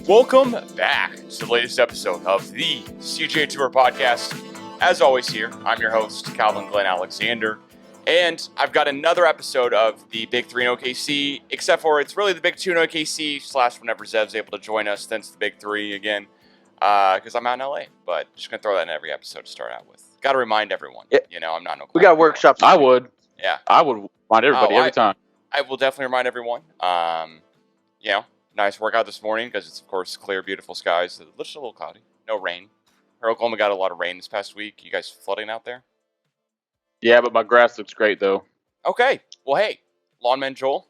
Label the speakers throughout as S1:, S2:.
S1: Welcome back to the latest episode of the CGA Tour podcast. As always here, I'm your host, Calvin Glen Alexander, and I've got another episode of the Big 3 in OKC, except for it's really the Big 2 in OKC / whenever Zev's able to join us, then it's the Big 3 again, because I'm out in LA, but just going to throw that in every episode to start out with. Got to remind everyone, I'm not in Oklahoma.
S2: We got workshops.
S3: I would.
S1: Yeah.
S3: I would remind everybody every time.
S1: I will definitely remind everyone. Nice workout this morning because it's, of course, clear, beautiful skies. It's just a little cloudy. No rain. Oklahoma got a lot of rain this past week. You guys flooding out there?
S3: Yeah, but my grass looks great, though.
S1: Okay. Well, hey, lawnman Joel.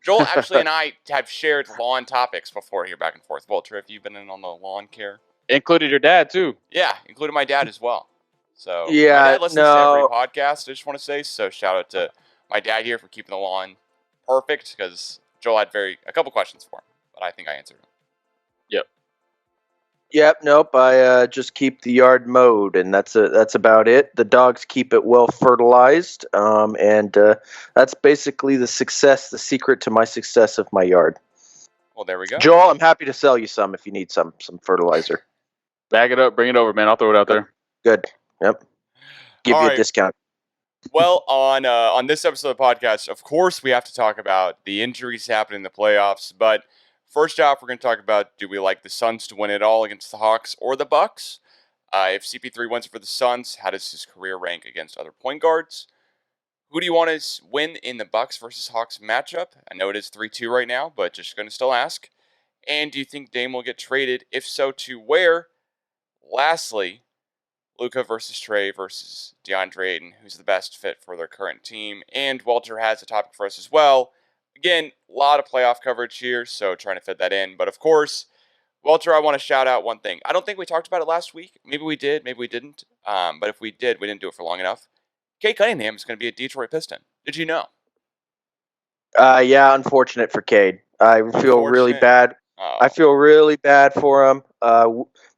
S1: Joel actually and I have shared lawn topics before here back and forth. Walter, have you been in on the lawn care?
S3: Included your dad, too.
S1: Yeah, including my dad as well. So,
S2: yeah,
S1: my dad listens to every podcast, I just want to say. So, shout out to my dad here for keeping the lawn perfect because Joel had a couple questions for him. But I think I answered them.
S2: Yep. Nope. I just keep the yard mowed, and that's about it. The dogs keep it well fertilized, and that's basically the secret to my success of my yard.
S1: Well, there we go.
S2: Joel, I'm happy to sell you some if you need some fertilizer.
S3: Bag it up, bring it over, man. I'll throw it out there.
S2: Good. Yep. Give
S1: All
S2: you
S1: right.
S2: a discount.
S1: Well, on this episode of the podcast, of course, we have to talk about the injuries happening in the playoffs. But first off, we're going to talk about, do we like the Suns to win it all against the Hawks or the Bucks? If CP3 wins for the Suns, how does his career rank against other point guards? Who do you want to win in the Bucks versus Hawks matchup? I know it is 3-2 right now, but just going to still ask. And do you think Dame will get traded? If so, to where? Lastly, Luka versus Trae versus DeAndre Ayton, who's the best fit for their current team. And Walter has a topic for us as well. Again, a lot of playoff coverage here, so trying to fit that in. But of course, Walter, I want to shout out one thing. I don't think we talked about it last week. Maybe we did, maybe we didn't. But if we did, we didn't do it for long enough. Cade Cunningham is going to be a Detroit Piston. Did you know?
S2: Yeah, unfortunate for Cade. I feel really bad.
S1: Oh.
S2: I feel really bad for him.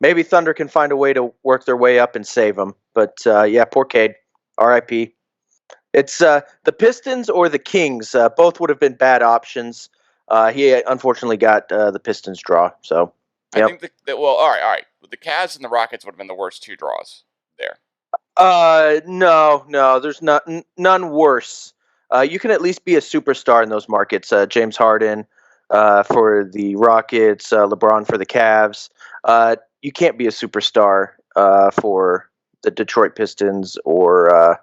S2: Maybe Thunder can find a way to work their way up and save him. But yeah, poor Cade. R.I.P. It's the Pistons or the Kings. Both would have been bad options. He unfortunately got the Pistons draw. So yep.
S1: I think all right. The Cavs and the Rockets would have been the worst two draws there.
S2: No. There's none worse. You can at least be a superstar in those markets. James Harden for the Rockets, LeBron for the Cavs. You can't be a superstar for the Detroit Pistons or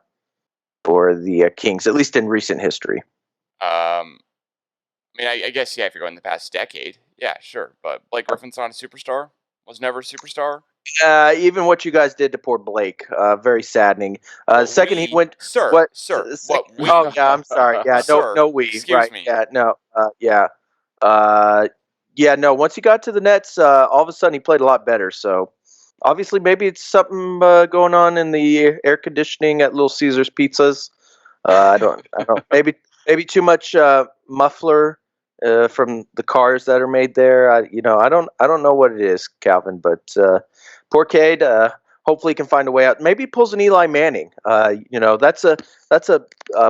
S2: the Kings, at least in recent history.
S1: I guess, yeah, if you're going the past decade, yeah, sure. But Blake Griffin's not a superstar? Was never a superstar?
S2: Even what you guys did to poor Blake, very saddening. Second he went...
S1: Sir.
S2: Oh, yeah, I'm sorry. Yeah, no we.
S1: Excuse
S2: right.
S1: me.
S2: Yeah, no. No, once he got to the Nets, all of a sudden he played a lot better. So obviously maybe it's something going on in the air conditioning at Little Caesars Pizzas. I don't. Maybe too much muffler from the cars that are made there. I don't know what it is, Calvin, but poor Cade. Hopefully he can find a way out. Maybe he pulls an Eli Manning. That's a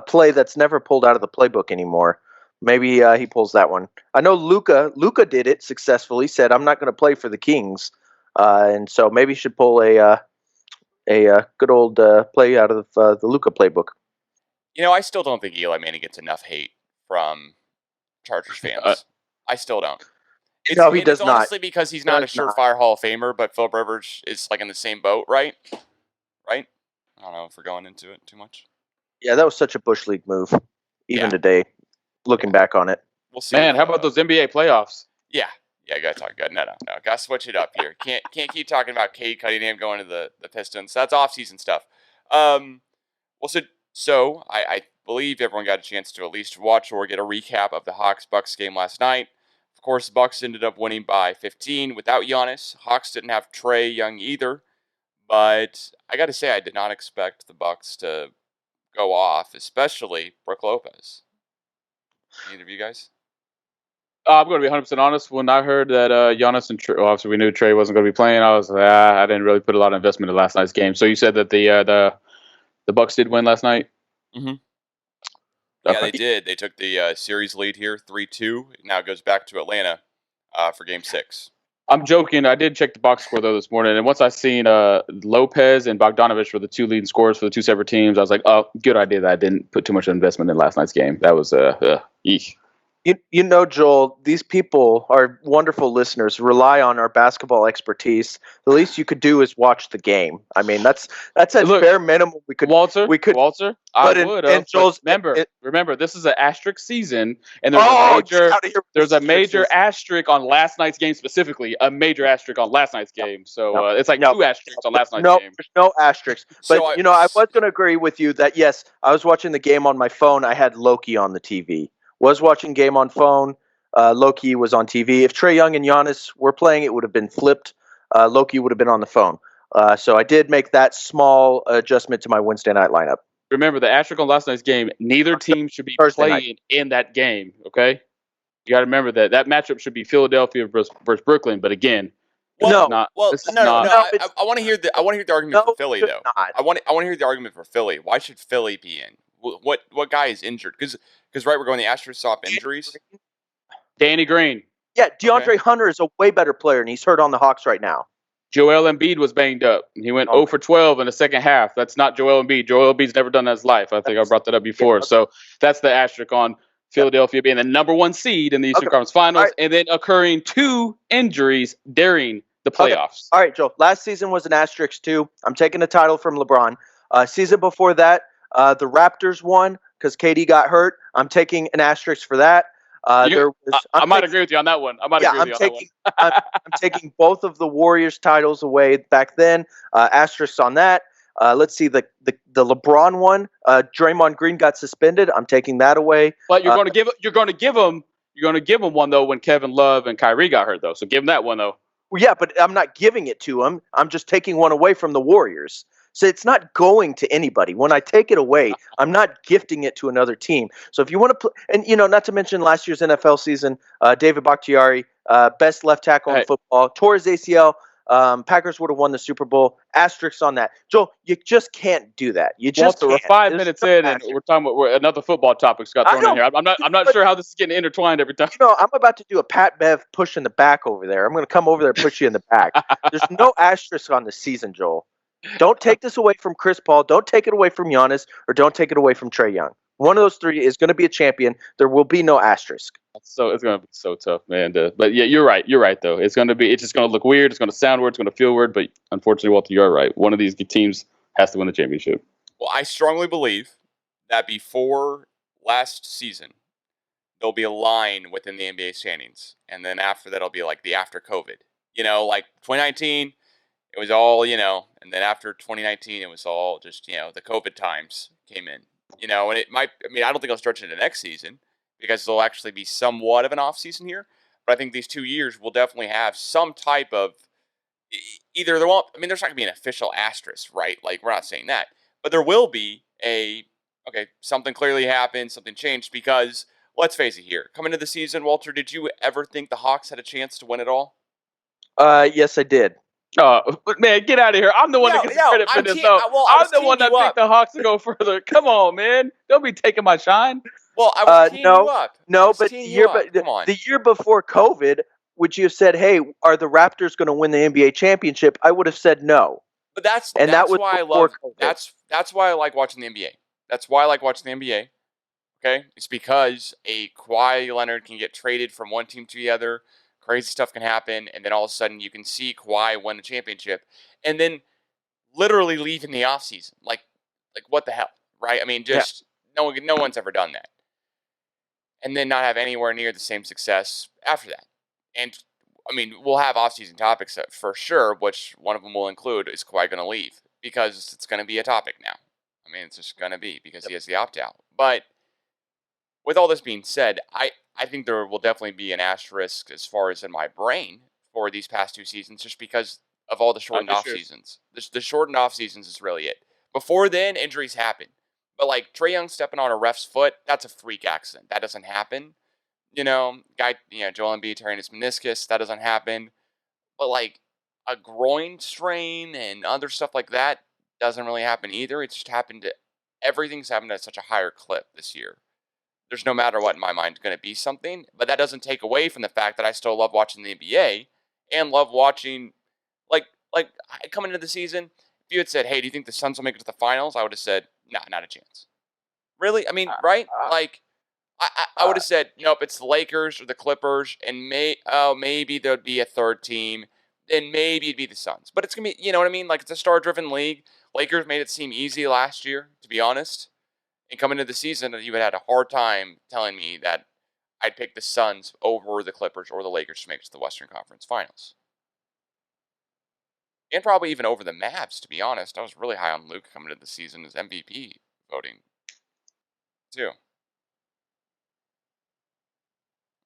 S2: play that's never pulled out of the playbook anymore. Maybe he pulls that one. I know Luka did it successfully. Said, "I'm not going to play for the Kings," and so maybe he should pull a good old play out of the Luka playbook.
S1: I still don't think Eli Manning gets enough hate from Chargers fans. I still don't.
S2: No, he does not.
S1: Honestly, because he's not a surefire Hall of Famer, but Philip Rivers is like in the same boat, right? Right? I don't know if we're going into it too much.
S2: Yeah, that was such a Bush League move, even today, looking back on it.
S1: We'll see.
S3: Man, how about those NBA playoffs?
S1: Yeah, gotta talk good. No. Gotta switch it up here. Can't keep talking about Cade Cunningham going to the Pistons. That's off-season stuff. So I believe everyone got a chance to at least watch or get a recap of the Hawks-Bucks game last night. Of course, the Bucks ended up winning by 15 without Giannis. Hawks didn't have Trae Young either. But I got to say, I did not expect the Bucks to go off, especially Brook Lopez. Either of you guys?
S3: I'm going to be 100% honest. When I heard that Giannis and Trae, obviously we knew Trae wasn't going to be playing, I was like, I didn't really put a lot of investment in last night's game. So you said that the Bucks did win last night?
S1: Mm-hmm. Yeah, they did. They took the series lead here, 3-2. It now goes back to Atlanta for Game 6.
S3: I'm joking. I did check the box score though this morning, and once I seen Lopez and Bogdanovich were the two leading scorers for the two separate teams, I was like, "Oh, good idea that I didn't put too much investment in last night's game." That was eesh.
S2: You know, Joel, these people are wonderful listeners, rely on our basketball expertise. The least you could do is watch the game. I mean, that's a
S3: Look,
S2: bare minimum we could.
S3: Walter, I
S2: but
S3: would
S2: in
S3: have.
S2: Joel's,
S3: Remember, this is an asterisk season, and
S2: get out of here with
S3: there's a
S2: this
S3: major
S2: Christmas.
S3: asterisk on last night's game specifically, a major asterisk on last night's game. So it's like two asterisks on last night's game.
S2: There's no asterisks. But
S1: So
S2: I was going to agree with you that yes, I was watching the game on my phone. I had Loki on the TV. Was watching game on phone. Loki was on TV. If Trae Young and Giannis were playing, it would have been flipped. Loki would have been on the phone. So I did make that small adjustment to my Wednesday night lineup.
S3: Remember, the asterisk on last night's game, neither team should be playing in that game, okay? You got to remember that matchup should be Philadelphia versus Brooklyn, but again, I want
S1: to hear the argument for Philly though. I want to hear the argument for Philly. Why should Philly be in? What guy is injured? Because right, we're going the Asterisks off injuries.
S3: Danny Green.
S2: Yeah, DeAndre Hunter is a way better player, and he's hurt on the Hawks right now.
S3: Joel Embiid was banged up. He went 0 for 12 in the second half. That's not Joel Embiid. Joel Embiid's never done that in his life. I think I brought that up before. So that's the asterisk on Philadelphia being the number one seed in the Eastern Conference Finals, and then occurring 2 injuries during the playoffs.
S2: All right, Joe. Last season was an asterisk too. I'm taking the title from LeBron. Season before that, the Raptors won because KD got hurt. I'm taking an asterisk for that.
S3: I might agree with you on that one.
S2: I'm taking both of the Warriors titles away back then. Asterisks on that. Let's see the LeBron one. Draymond Green got suspended. I'm taking that away.
S3: But you're going to give him one though when Kevin Love and Kyrie got hurt though. So give him that one though.
S2: Well, yeah, but I'm not giving it to him. I'm just taking one away from the Warriors. So it's not going to anybody. When I take it away, I'm not gifting it to another team. So if you want to and not to mention last year's NFL season, David Bakhtiari, best left tackle in football, tore his ACL. Packers would have won the Super Bowl. Asterisks on that. Joel, you just can't do that. You just can't.
S3: We're 5 minutes in, and we're talking about another football topic's got thrown in here. I'm not sure how this is getting intertwined every time.
S2: I'm about to do a Pat Bev push in the back over there. I'm going to come over there and push you in the back. There's no asterisk on the season, Joel. Don't take this away from Chris Paul. Don't take it away from Giannis, or don't take it away from Trae Young. One of those three is going to be a champion. There will be no asterisk.
S3: So it's going to be so tough, man. But yeah, you're right. You're right, though. It's just going to look weird. It's going to sound weird. It's going to feel weird. But unfortunately, Walter, you're right. One of these teams has to win the championship.
S1: Well, I strongly believe that before last season, there'll be a line within the NBA standings. And then after that, it'll be like the after COVID. Like 2019, it was all, and then after 2019, it was all just, the COVID times came in. And it might, I don't think it'll stretch into next season because there'll actually be somewhat of an off season here. But I think these 2 years will definitely have some type of, either there won't, there's not going to be an official asterisk, right? Like, we're not saying that. But there will be something clearly happened, something changed because, let's face it here, coming into the season, Walter, did you ever think the Hawks had a chance to win it all?
S2: Yes, I did.
S3: Oh, man, get out of here. I'm the one that gets credit for this, though. I'm the one that picked the Hawks to go further. Come on, man. Don't be taking my shine.
S1: Well, I was teeing you up.
S2: No, but the year before COVID, would you have said, hey, are the Raptors going to win the NBA championship? I would have said no.
S1: But that's why I love COVID. That's why I like watching the NBA. That's why I like watching the NBA. Okay? It's because a Kawhi Leonard can get traded from one team to the other. Crazy stuff can happen, and then all of a sudden you can see Kawhi win the championship, and then literally leave in the offseason. Like what the hell, right? No one's ever done that. And then not have anywhere near the same success after that. And, we'll have offseason topics for sure, which one of them will include is Kawhi going to leave? Because it's going to be a topic now. It's just going to be because he has the opt-out. But with all this being said, I think there will definitely be an asterisk as far as in my brain for these past 2 seasons just because of all the shortened off seasons. The shortened off seasons is really it. Before then, injuries happen. But like Trae Young stepping on a ref's foot, that's a freak accident. That doesn't happen. Joel Embiid tearing his meniscus, that doesn't happen. But like a groin strain and other stuff like that doesn't really happen either. It's just everything's happened at such a higher clip this year. There's no matter what in my mind going to be something, but that doesn't take away from the fact that I still love watching the NBA and love watching. Like coming into the season, if you had said, "Hey, do you think the Suns will make it to the finals?" I would have said, "Nah, not a chance." Really? I mean, right? Like, I would have said, "Nope, it's the Lakers or the Clippers, and maybe there'd be a third team, and maybe it'd be the Suns." But it's gonna be, you know what I mean? Like, it's a star-driven league. Lakers made it seem easy last year, to be honest. And coming into the season, you would have had a hard time telling me that I'd pick the Suns over the Clippers or the Lakers to make it to the Western Conference Finals. And probably even over the Mavs, to be honest. I was really high on Luka coming into the season as MVP voting, too.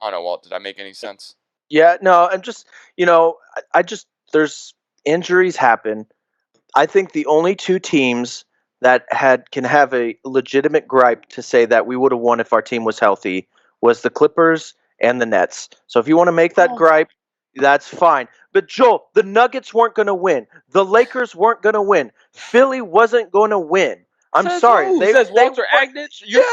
S1: I don't know, Walt. Did I make any sense?
S2: Yeah, no, I'm just, there's injuries happen. I think the only two teams that can have a legitimate gripe to say that we would have won if our team was healthy was the Clippers and the Nets. So if you want to make that gripe, that's fine. But Joel, the Nuggets weren't going to win. The Lakers weren't going to win. Philly wasn't going to win. I'm sorry.
S3: Says Walter Agnitch. You're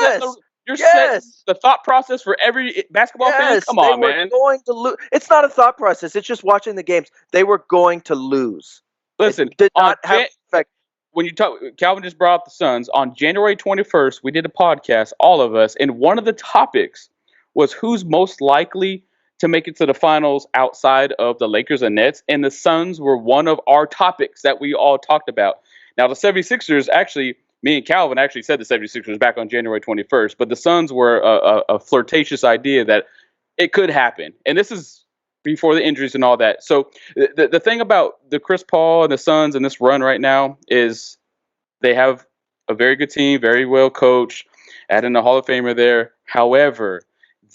S3: setting the thought process for every basketball fan. Come on, man.
S2: Going to lose. It's not a thought process. It's just watching the games. They were going to lose.
S3: Listen,
S2: it did not have effect.
S3: When you talk, Calvin just brought up the Suns. On January 21st, we did a podcast, all of us, and one of the topics was who's most likely to make it to the finals outside of the Lakers and Nets, and the Suns were one of our topics that we all talked about. Now, the 76ers, actually, me and Calvin actually said the 76ers back on January 21st, but the Suns were a flirtatious idea that it could happen. And this is before the injuries and all that. So the thing about the Chris Paul and the Suns and this run right now is they have a very good team, very well coached, adding a Hall of Famer there. However,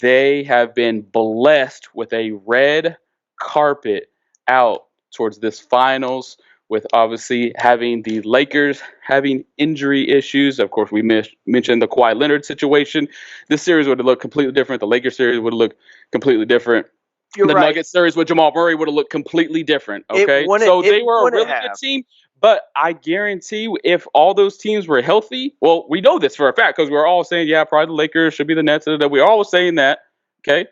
S3: they have been blessed with a red carpet out towards this finals, with obviously having the Lakers having injury issues. Of course, we mentioned the Kawhi Leonard situation. This series would have looked completely different. The Lakers series would have looked completely different. The Nuggets series with Jamal Murray would have looked completely different. Okay, so they were a really good team. But I guarantee if all those teams were healthy, well, we know this for a fact because we're all saying, yeah, probably the Lakers should be the Nets. We're all saying that. Okay,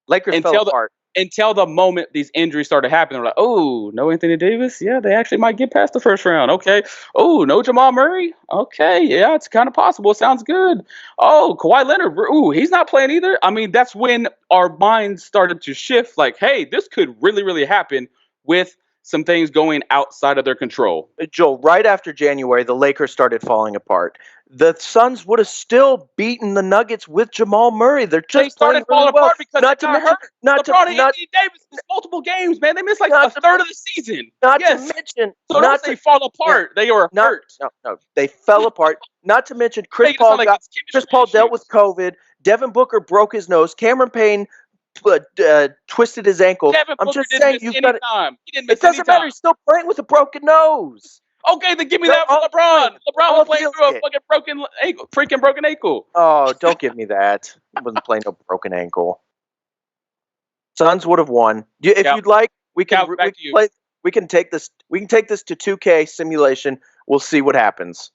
S2: Lakers fell apart.
S3: Until the moment these injuries started happening. They're like, oh, no Anthony Davis? Yeah, they actually might get past the first round. Okay. Oh, no Jamal Murray? Okay, yeah, it's kind of possible. It sounds good. Oh, Kawhi Leonard? Ooh, he's not playing either? I mean, that's when our minds started to shift. Like, hey, this could really, really happen with some things going outside of their control.
S2: Joel, right after January, the Lakers started falling apart. The Suns would have still beaten the Nuggets with Jamal Murray. They
S3: started falling apart because they got hurt. LeBron and Anthony Davis missed multiple games, man. They missed like a third of the season.
S2: Not to mention,
S3: so don't say fall apart. They were hurt.
S2: No, they fell apart. Not to mention, Chris Paul dealt with COVID. Devin Booker broke his nose. Cameron Payne twisted his ankle. I'm just saying, you've got it. It doesn't matter. He's still playing with a broken nose.
S3: Okay, then give me that for LeBron. LeBron was playing through a fucking broken ankle.
S2: Oh, don't give me that. He wasn't playing no broken ankle. Suns would have won. If you'd like, we can take this. We can take this to 2K simulation. We'll see what happens.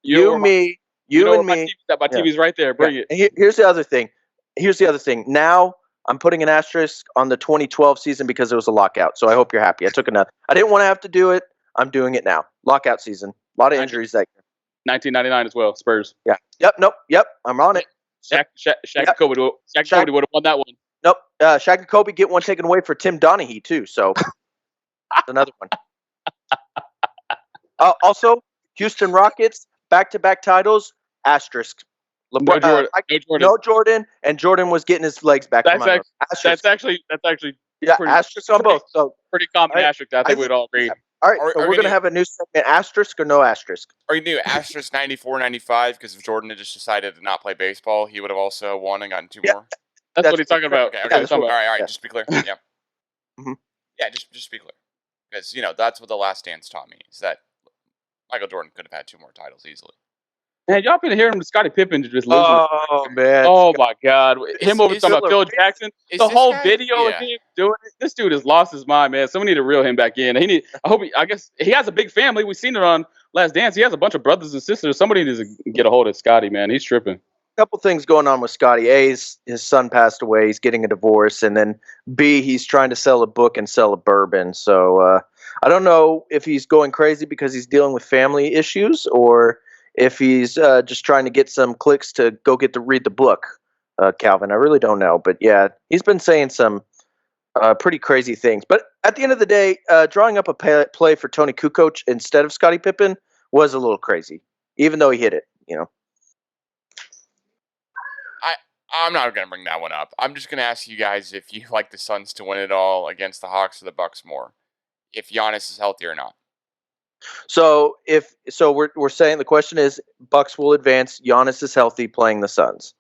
S2: You and me.
S3: My TV's right there. Bring it.
S2: Here's the other thing. Now I'm putting an asterisk on the 2012 season because it was a lockout. So I hope you're happy. I took enough. I didn't want to have to do it. I'm doing it now. Lockout season. A lot of injuries that year.
S3: 1999 as well. Spurs.
S2: Yeah. Yep. I'm on it.
S3: Shaq and Kobe would have won that one.
S2: Nope. Shaq and Kobe get one taken away for Tim Donaghy too. So that's another one. Also, Houston Rockets back-to-back titles. Asterisk. LeBron, no Jordan, and Jordan was getting his legs back.
S3: That's actually
S2: asterisk on both. So
S3: pretty common asterisk. I think we'd all agree.
S2: All right, so we're going to have a new segment, asterisk or no asterisk?
S1: Are you new asterisk 94, 95? Because if Jordan had just decided to not play baseball, he would have also won and gotten two more.
S3: That's what he's talking about.
S1: Okay. All right. Just to be clear. Yeah. Mm-hmm. Yeah, just be clear. Because, that's what the Last Dance taught me, is that Michael Jordan could have had two more titles easily.
S3: Man, y'all been hearing Scottie Pippen just losing.
S2: Oh, man.
S3: Oh, my God. Him over talking about Phil Jackson. The whole video of him doing it. This dude has lost his mind, man. Someone need to reel him back in. I guess he has a big family. We've seen it on Last Dance. He has a bunch of brothers and sisters. Somebody needs to get a hold of Scottie, man. He's tripping.
S2: couple things going on with Scotty. A, his son passed away. He's getting a divorce, and then B, he's trying to sell a book and sell a bourbon. So I don't know if he's going crazy because he's dealing with family issues, or if he's just trying to get some clicks to go get to read the book. Calvin, I really don't know, but yeah, he's been saying some pretty crazy things. But at the end of the day, drawing up a play for Tony Kukoc instead of Scottie Pippen was a little crazy, even though he hit it.
S1: I'm not going to bring that one up. I'm just going to ask you guys if you like the Suns to win it all against the Hawks or the Bucks more, if Giannis is healthy or not.
S2: So we're saying the question is Bucks will advance. Giannis is healthy, playing the Suns,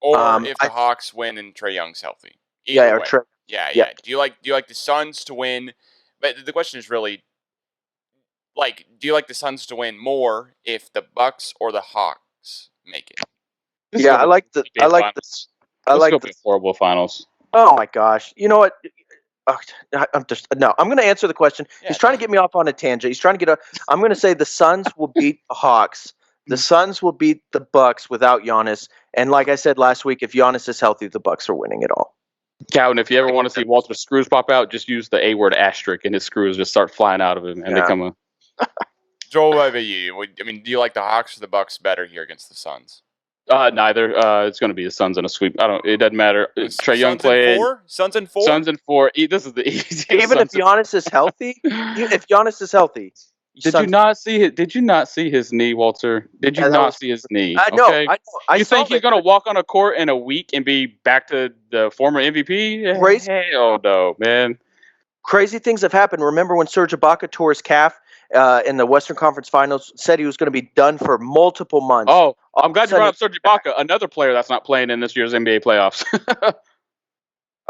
S1: or if the Hawks win and Trae Young's healthy. Either way. Yeah. Do you like the Suns to win? But the question is really, do you like the Suns to win more if the Bucks or the Hawks make it?
S2: I like the
S3: horrible finals.
S2: Oh my gosh! You know what? I'm going to answer the question.
S1: Yeah,
S2: He's trying to get me off on a tangent. He's trying to get. I'm going to say the Suns will beat the Hawks. The Suns will beat the Bucks without Giannis. And like I said last week, if Giannis is healthy, the Bucks are winning it all.
S3: Calvin, if you ever want to see Walter's screws pop out, just use the A-word asterisk, and his screws just start flying out of him, and they come up.
S1: Joel, what about you? I mean, do you like the Hawks or the Bucks better here against the Suns?
S3: Neither. It's going to be the Suns in a sweep. It doesn't matter. Trae Young played.
S1: Suns in 4.
S3: Suns in 4. This is the easiest.
S2: Even if Giannis is healthy,
S3: Did you not see his knee, Walter? Did you not see his knee?
S2: I know.
S3: You think he's going to walk on a court in a week and be back to the former MVP?
S2: Crazy.
S3: Hell no, man.
S2: Crazy things have happened. Remember when Serge Ibaka tore his calf in the Western Conference Finals? Said he was going to be done for multiple months.
S3: Oh, I'm glad you brought up Serge Ibaka, another player that's not playing in this year's NBA playoffs.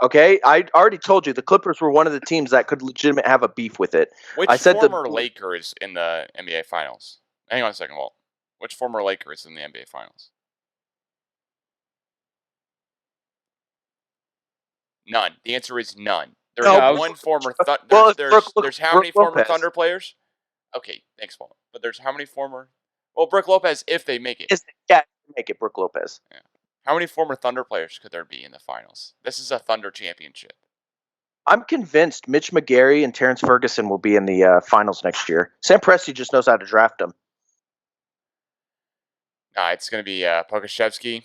S2: Okay, I already told you the Clippers were one of the teams that could legitimately have a beef with it.
S1: Which former Laker is in the NBA Finals? Hang on a second, Walt. Which former Laker is in the NBA Finals? None. The answer is none. There's one former. There's how many former Thunder players? Okay, thanks, Walt. But there's how many former? Well, Brook Lopez, if they make it.
S2: Make it, Brook Lopez.
S1: Yeah. How many former Thunder players could there be in the finals? This is a Thunder championship.
S2: I'm convinced Mitch McGary and Terrence Ferguson will be in the finals next year. Sam Presti just knows how to draft them.
S1: It's going to be Pokashevsky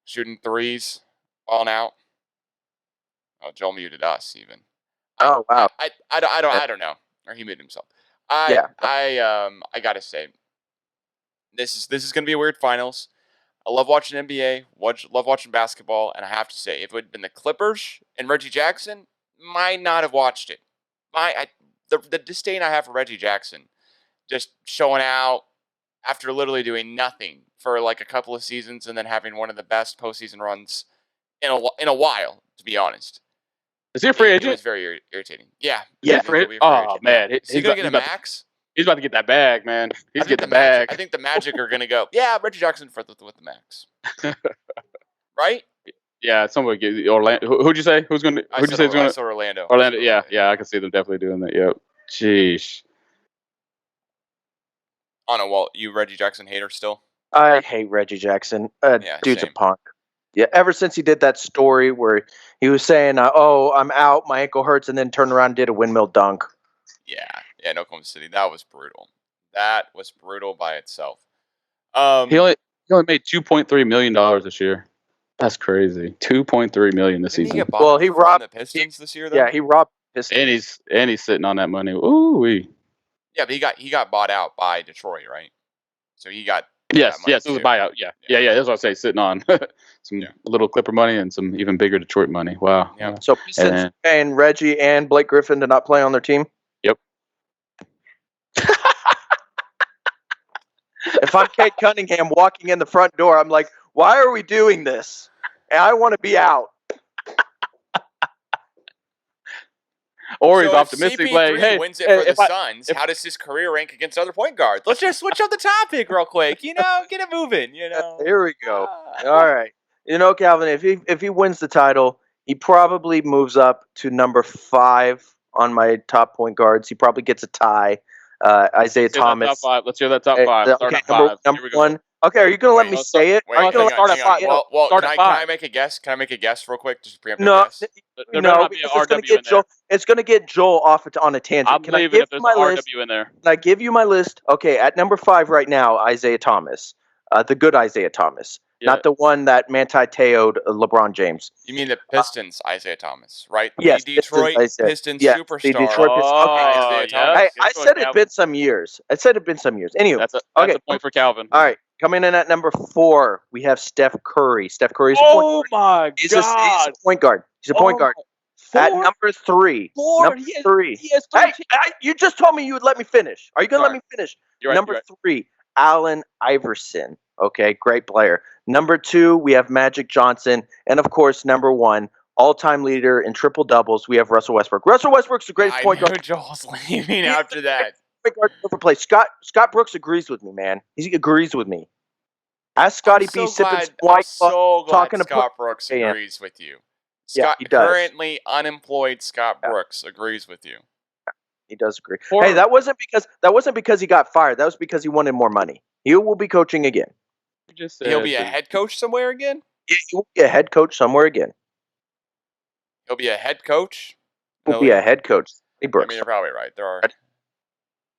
S1: shooting threes, balling out. Oh, Joel muted us even.
S2: Oh wow!
S1: I don't know. Or he muted himself. I gotta say, this is going to be a weird finals. I love watching NBA, love watching basketball, and I have to say, if it had been the Clippers and Reggie Jackson, might not have watched it. The disdain I have for Reggie Jackson, just showing out after literally doing nothing for like a couple of seasons and then having one of the best postseason runs in a while, to be honest.
S3: Is he a free agent?
S1: It was very irritating. Yeah.
S3: Oh, man.
S1: Is he going to get a max?
S3: He's about to get that bag, man. He's getting the bag.
S1: I think the Magic are going to go, yeah, Reggie Jackson with the max. Right?
S3: Yeah, somebody get Orlando. Who'd you say? Who's going to? Who'd you say is going to?
S1: Orlando.
S3: Orlando. Yeah, I can see them definitely doing that. Yep. Jeez.
S1: Oh no, Walt, you Reggie Jackson hater still?
S2: I hate Reggie Jackson. Dude's
S1: same.
S2: a punk. Yeah, ever since he did that story where he was saying, "Oh, I'm out, my ankle hurts," and then turned around and did a windmill dunk.
S1: Yeah, in Oklahoma City, that was brutal. That was brutal by itself.
S3: He only made $2.3 million this year. That's crazy. $2.3 million this season.
S2: He robbed
S1: the Pistons this year, though.
S2: Yeah, he robbed Pistons.
S3: And he's sitting on that money. Ooh-wee.
S1: Yeah, but he got bought out by Detroit, right? So he got
S3: yes, it was a buyout. Yeah. That's what I say. Sitting on some little Clipper money and some even bigger Detroit money. Wow.
S1: Yeah.
S2: So Pistons and Reggie and Blake Griffin did not play on their team.
S3: Yep.
S2: If I'm Kate Cunningham walking in the front door, I'm like, why are we doing this? And I want to be out.
S3: Or he's optimistic, like, hey,
S1: wins it for the Suns. How does his career rank against other point guards? Let's just switch up the topic real quick. Get it moving.
S2: Here we go. All right. Calvin, if he wins the title, he probably moves up to number 5 on my top point guards. He probably gets a tie. Isaiah Thomas.
S3: Let's hear that top 5.
S2: Okay, number 1, Okay, are you going to let
S1: Wait,
S2: me
S3: I'll
S2: say it?
S1: Wait,
S3: I'm
S2: Are you
S3: gonna
S2: gonna
S3: start
S2: let
S3: at
S2: me
S3: five.
S2: say it?
S1: Well,
S3: Start
S1: can
S3: at
S1: I
S3: five.
S1: make a guess? Can I make a guess real quick? Just a preemptive
S2: No,
S1: guess.
S3: There better
S2: no,
S3: not be an
S2: because it's going to
S3: RW in
S2: get
S3: there.
S2: Joel. It's going to get Joel off on a tangent.
S3: I'm
S2: Can I
S3: leaving
S2: give
S3: if
S2: you
S3: there's
S2: my
S3: an
S2: list?
S3: RW in there.
S2: Can I give you my list? Okay, at number 5 right now, Isaiah Thomas, the good Isaiah Thomas,
S3: Yeah.
S2: not the one that Manti Te'o'd LeBron James.
S1: You mean the Pistons, Isaiah Thomas, right?
S2: Yes,
S1: The Detroit Pistons
S2: yes, the
S1: superstar,
S2: Detroit Pistons.
S1: Isaiah Thomas.
S2: Hey, I
S3: Good one,
S2: said it'd
S3: Calvin.
S2: been some years. Anywho,
S3: That's a
S2: okay.
S3: point for Calvin.
S2: All right, coming in at number 4, we have Steph Curry. Steph Curry is a point
S3: Oh my
S2: He's
S3: God!
S2: a point guard. He's a point guard. At number 3. Number 3.
S3: He has
S2: Hey, you just told me you would let me finish. Are you going to let me finish?
S3: You're right,
S2: Number
S3: you're right.
S2: 3, Allen Iverson. Okay, great player. Number 2, we have Magic Johnson. And, of course, number 1, all-time leader in triple-doubles, we have Russell Westbrook. Russell Westbrook's the greatest
S1: I
S2: point
S1: know
S2: guard.
S1: Joel's leaving after that.
S2: Point guard to ever play. Scott Brooks agrees with me, man. He agrees with me. Ask Scotty B. sipping some
S1: I'm
S2: White Claw,
S1: so glad
S2: talking to
S1: Scott Brooks
S2: AM.
S1: agrees with you.
S2: Yeah, he does.
S1: Currently unemployed Scott Brooks agrees with you.
S2: He does agree. Hey, that wasn't because he got fired. That was because he wanted more money. He will be coaching again.
S1: He'll be a head coach somewhere again?
S2: He will be a head coach somewhere again.
S1: He'll be a head coach?
S2: He'll be a head coach. Hey,
S1: I
S2: Brooks.
S1: mean, you're probably right. There are.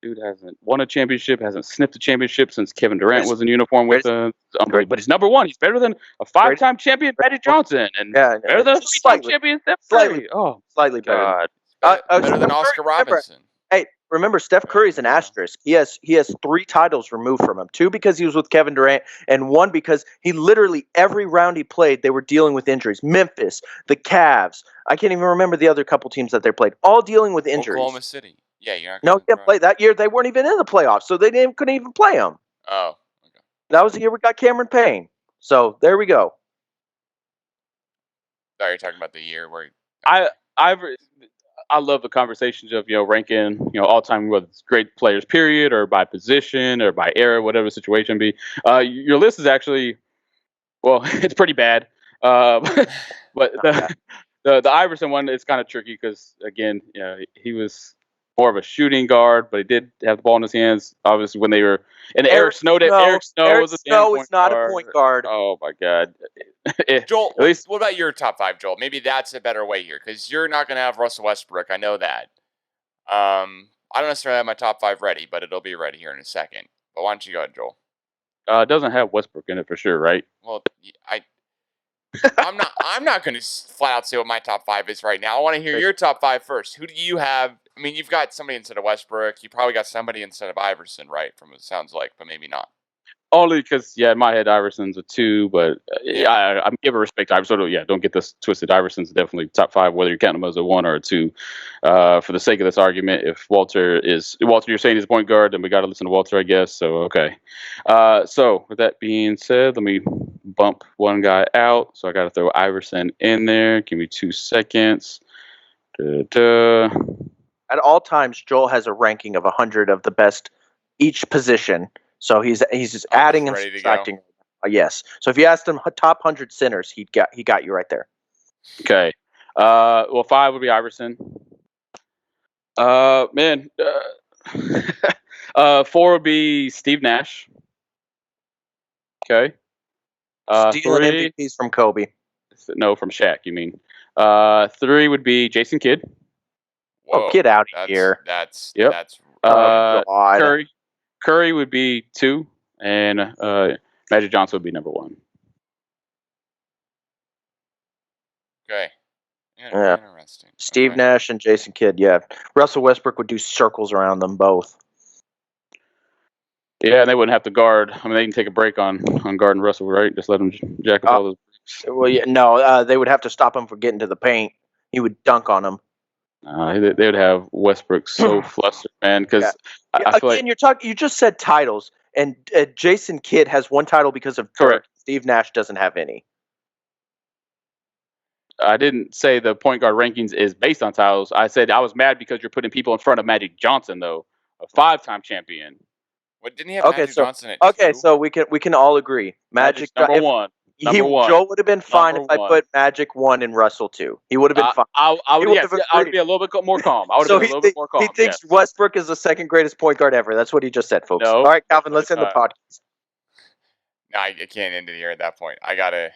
S3: Dude hasn't won a championship, hasn't sniffed a championship since Kevin Durant was in uniform with unbelievable. But he's number 1. He's better than a 5-time champion Magic Johnson, and better than a 3-time champion Steph Curry.
S2: Slightly better.
S1: Better than Oscar Robinson.
S2: Hey, remember, Steph Curry's an asterisk. He has 3 titles removed from him. 2 because he was with Kevin Durant, and 1 because he literally every round he played, they were dealing with injuries. Memphis, the Cavs. I can't even remember the other couple teams that they played. All dealing with injuries.
S1: Oklahoma City. Yeah, you're not.
S2: No, he didn't play that year. They weren't even in the playoffs, so they couldn't even play him.
S1: Oh, okay.
S2: That was the year we got Cameron Payne. So there we go.
S1: Sorry, you're talking about the year where
S3: I love the conversations of ranking all-time whether it's great players period or by position or by era, whatever the situation be. Your list is actually it's pretty bad. But the Iverson one is kind of tricky because again, he was more of a shooting guard, but he did have the ball in his hands. Obviously, when they were in the Eric Snow was
S2: not a point guard.
S3: Oh my God,
S1: Joel. What about your top 5, Joel? Maybe that's a better way here because you're not going to have Russell Westbrook. I know that. I don't necessarily have my top 5 ready, but it'll be ready here in a second. But why don't you go ahead, Joel?
S3: It doesn't have Westbrook in it for sure, right?
S1: Well, I'm not going to flat out say what my top 5 is right now. I want to hear your top 5 first. Who do you have? I mean, you've got somebody instead of Westbrook. You probably got somebody instead of Iverson, right? From what it sounds like, but maybe not.
S3: Only because, in my head, Iverson's a 2, but I'm giving respect to Iverson. So, don't get this twisted. Iverson's definitely top 5, whether you count him as a 1 or a 2. For the sake of this argument, if Walter, you're saying he's a point guard, then we got to listen to Walter, I guess. So, okay. So, with that being said, let me bump one guy out. So, I got to throw Iverson in there. Give me 2 seconds.
S2: At all times, Joel has a ranking of 100 of the best each position. So he's just adding and subtracting. Yes. So if you asked him top 100 centers, he got you right there.
S3: Okay. 5 would be Iverson. 4 would be Steve Nash. Okay.
S2: Stealing MVPs from Kobe.
S3: No, from Shaq, you mean. 3 would be Jason Kidd.
S2: Whoa, get out of here.
S1: That's
S3: Curry would be 2, and Magic Johnson would be number 1.
S1: Okay.
S2: Yeah.
S1: Interesting.
S2: Steve Nash and Jason Kidd, yeah. Russell Westbrook would do circles around them both.
S3: Yeah, and they wouldn't have to guard. I mean, they can take a break on guarding Russell, right? Just let him jack up all those.
S2: Well, yeah, no, they would have to stop him from getting to the paint. He would dunk on them.
S3: They would have Westbrook so flustered, man. Because I feel like
S2: you just said titles, and Jason Kidd has 1 title because of Dirk. Steve Nash doesn't have any.
S3: I didn't say the point guard rankings is based on titles. I said I was mad because you're putting people in front of Magic Johnson, though, a 5-time champion.
S1: What didn't he have Magic Johnson at 2?
S2: So we can all agree. Magic's
S3: number 1.
S2: Joe would have been fine if I put Magic 1 and Russell 2. He would have been fine.
S3: I would be a little bit more calm.
S2: He thinks Westbrook is the second greatest point guard ever. That's what he just said, folks.
S3: No,
S2: all right, Calvin, let's end the podcast.
S1: No, I can't end it here at that point. I gotta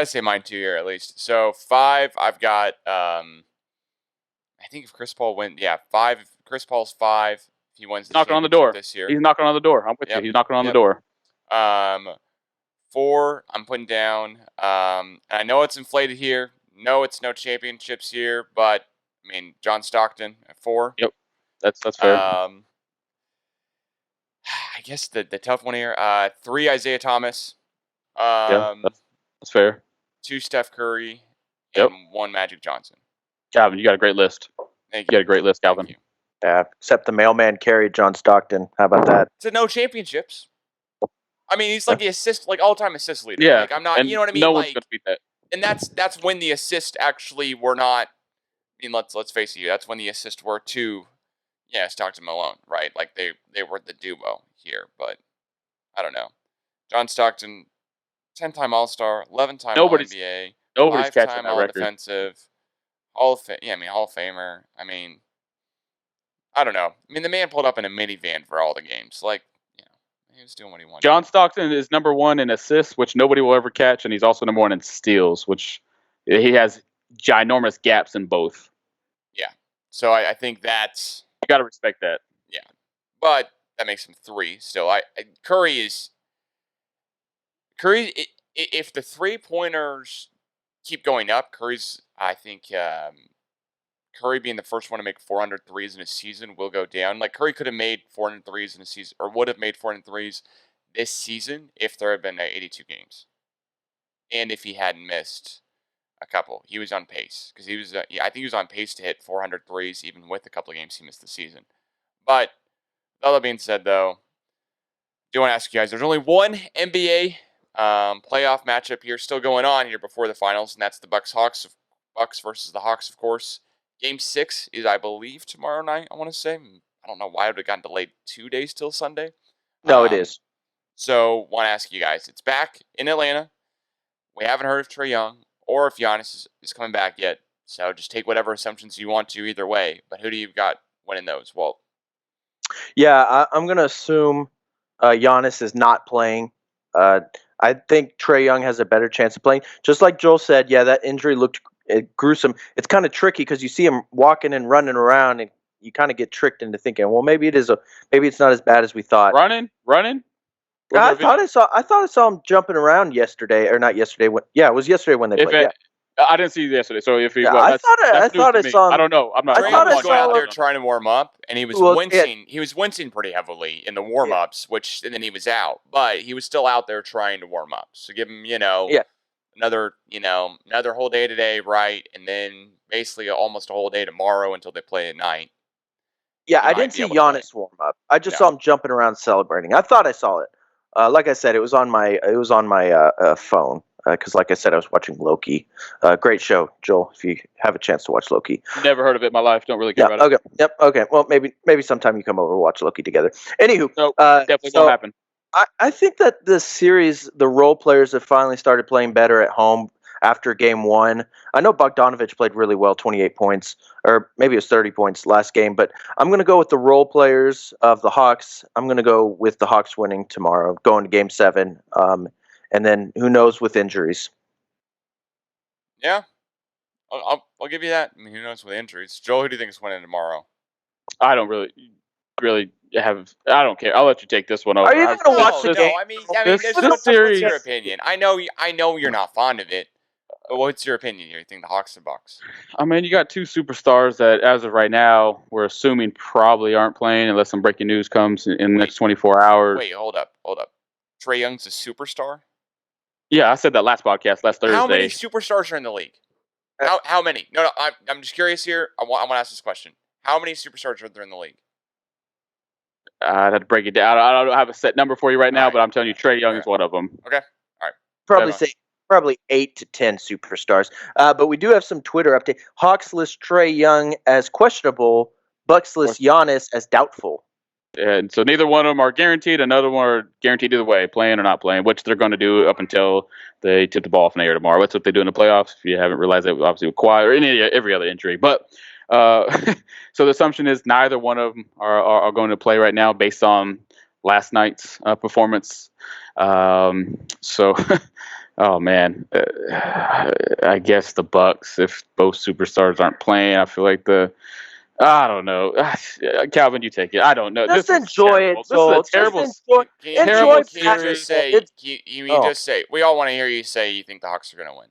S1: say mine too here at least. So 5, I've got. I think if Chris Paul 5. If Chris Paul's 5, if he wins the
S3: Knocking on the
S1: championship
S3: door
S1: this year.
S3: He's knocking on the door. I'm with you. He's knocking on the door.
S1: 4, I'm putting down. And I know it's inflated here. No, it's no championships here, but I mean John Stockton at 4.
S3: Yep, that's fair.
S1: I guess the tough one here. 3, Isaiah Thomas.
S3: That's fair.
S1: 2, Steph Curry.
S3: Yep.
S1: And 1, Magic Johnson.
S3: Calvin, you got a great list.
S1: Thank
S3: You got a great list, Calvin.
S1: Thank you.
S2: Yeah, except the mailman carried John Stockton. How about that?
S1: It's no championships. I mean, he's like the assist, like all-time assist leader.
S3: Yeah,
S1: like I'm not.
S3: and
S1: You know what I mean?
S3: No
S1: like,
S3: one's gonna beat that.
S1: And that's when the assists actually were not. I mean, let's face it. That's when the assists were to, Stockton Malone, right? Like they were the duo here, but I don't know. John Stockton, 10-time All-Star, 11-time All-NBA,
S3: Nobody's catching
S1: 5-time
S3: that record.
S1: All-Defensive, Hall of Famer. I mean, I don't know. I mean, the man pulled up in a minivan for all the games. Like, he was doing what he wanted.
S3: John Stockton is number 1 in assists, which nobody will ever catch, and he's also number 1 in steals, which he has ginormous gaps in both.
S1: Yeah. So I think that's...
S3: You got to respect that.
S1: Yeah. But that makes him 3 still. Curry, if the 3-pointers keep going up, Curry's, I think, Curry being the first one to make 400 threes in a season will go down. Like, Curry could have made 400 threes in a season, or would have made 400 threes this season if there had been 82 games. And if he hadn't missed a couple. He was on pace. Because I think he was on pace to hit 400 threes even with a couple of games he missed this season. But, all that being said, though, I do want to ask you guys, there's only one NBA playoff matchup here still going on here before the finals, and that's the Bucks versus the Hawks, of course. Game 6 is, I believe, tomorrow night, I want to say. I don't know why it would have gotten delayed 2 days till Sunday.
S2: No, it is.
S1: So, want to ask you guys, it's back in Atlanta. We haven't heard of Trae Young or if Giannis is coming back yet. So, just take whatever assumptions you want to either way. But who do you got winning those? Well,
S2: yeah, I'm going to assume Giannis is not playing. I think Trae Young has a better chance of playing. Just like Joel said, that injury looked gruesome. It's kind of tricky because you see him walking and running around, and you kind of get tricked into thinking, well, maybe it's not as bad as we thought.
S3: Running.
S2: I thought I saw him jumping around yesterday, or not yesterday. It was yesterday when they played.
S3: I didn't see you yesterday, so if he,
S2: I thought I saw him.
S3: I don't know. I'm not.
S1: Trae was going out there trying to warm up, and he was wincing.
S2: Yeah.
S1: He was wincing pretty heavily in the warm ups, and then he was out. But he was still out there trying to warm up. So give him, another whole day today, right? And then basically almost a whole day tomorrow until they play at night.
S2: Yeah, I didn't see Giannis warm up. I just saw him jumping around celebrating. I thought I saw it. Like I said, it was on my phone because, like I said, I was watching Loki. Great show, Joel. If you have a chance to watch Loki.
S3: Never heard of it in my life. Don't really care about it.
S2: Okay. Yep. Okay. Well, maybe sometime you come over and watch Loki together. Anywho,
S3: definitely won't happen.
S2: I think that this series, the role players have finally started playing better at home after game 1. I know Bogdanovich played really well, 28 points, or maybe it was 30 points last game, but I'm going to go with the role players of the Hawks. I'm going to go with the Hawks winning tomorrow, going to game 7, and then who knows with injuries.
S1: Yeah, I'll give you that. I mean, who knows with injuries? Joel, who do you think is winning tomorrow?
S3: I don't really have. I don't care. I'll let you take this one over.
S2: Are you going to watch the game?
S1: I mean, this series. What's your opinion? I know you're not fond of it. But what's your opinion here? You think the Hawks or Bucks?
S3: I mean, you got 2 superstars that, as of right now, we're assuming probably aren't playing unless some breaking news comes in the next 24 hours.
S1: Wait, hold up. Trae Young's a superstar?
S3: Yeah, I said that last Thursday.
S1: How many superstars are in the league? How many? No, I'm just curious here. I want to ask this question. How many superstars are there in the league?
S3: I'd have to break it down. I don't have a set number for you right now, but I'm telling you, Trae Young is one of them.
S1: Okay. All right.
S2: Probably 8 to 10 superstars. But we do have some Twitter update. Hawks list Trae Young as questionable. Bucks list Giannis as doubtful.
S3: And so neither one of them are guaranteed. Another one are guaranteed either way, playing or not playing, which they're going to do up until they tip the ball off in the air tomorrow. That's what they do in the playoffs. If you haven't realized that, obviously with Kawhi or every other injury. But so the assumption is neither one of them are going to play right now based on last night's performance. So, oh man, I guess the Bucks. If both superstars aren't playing, I feel like I don't know. Calvin, you take it. I don't know.
S2: Just
S3: This is
S2: enjoy it,
S3: terrible. This is
S2: Joel.
S3: a terrible.
S2: Just enjoy.
S1: Can
S2: Enjoy
S1: you just
S2: basketball.
S1: say?
S2: It's
S1: You just say? We all want to hear you say you think the Hawks are going to win.